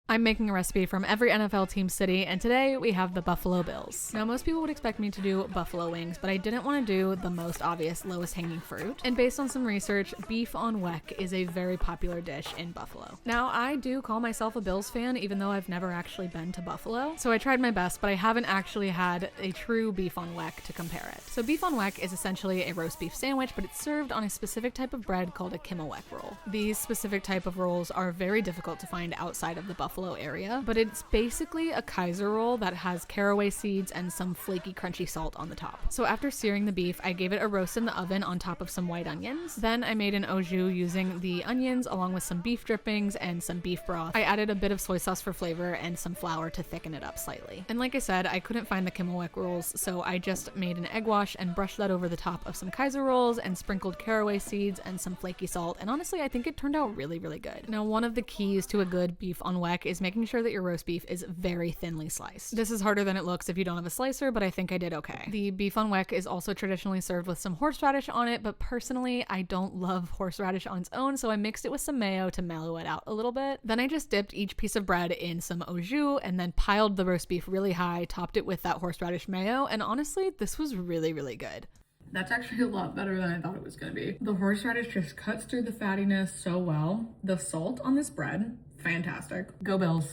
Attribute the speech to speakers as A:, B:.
A: I'm making a recipe from every NFL team city, and today we have the Buffalo Bills. Now, most people would expect me to do buffalo wings, but I didn't want to do the most obvious, lowest hanging fruit. And based on some research, beef on weck is a very popular dish in Buffalo. Now, I do call myself a Bills fan, even though I've never actually been to Buffalo. So I tried my best, but I haven't actually had a true beef on weck to compare it. So beef on weck is essentially a roast beef sandwich, but it's served on a specific type of bread called a weck roll. These specific type of rolls are very difficult to find outside of the Buffalo area, but it's basically a Kaiser roll that has caraway seeds and some flaky crunchy salt on the top. So after searing the beef, I gave it a roast in the oven on top of some white onions. Then I made an au jus using the onions along with some beef drippings and some beef broth. I added a bit of soy sauce for flavor and some flour to thicken it up slightly. And like I said, I couldn't find the weck rolls, so I just made an egg wash and brushed that over the top of some Kaiser rolls and sprinkled caraway seeds and some flaky salt, and honestly I think it turned out really good. Now, one of the keys to a good beef on weck is making sure that your roast beef is very thinly sliced. This is harder than it looks if you don't have a slicer, but I think I did okay. The beef on weck is also traditionally served with some horseradish on it, but personally I don't love horseradish on its own, so I mixed it with some mayo to mellow it out a little bit. Then I just dipped each piece of bread in some au jus and then piled the roast beef really high, topped it with that horseradish mayo, and honestly this was really good. That's actually a lot better than I thought it was gonna be. The horseradish just cuts through the fattiness so well. The salt on this bread, fantastic. Go Bills.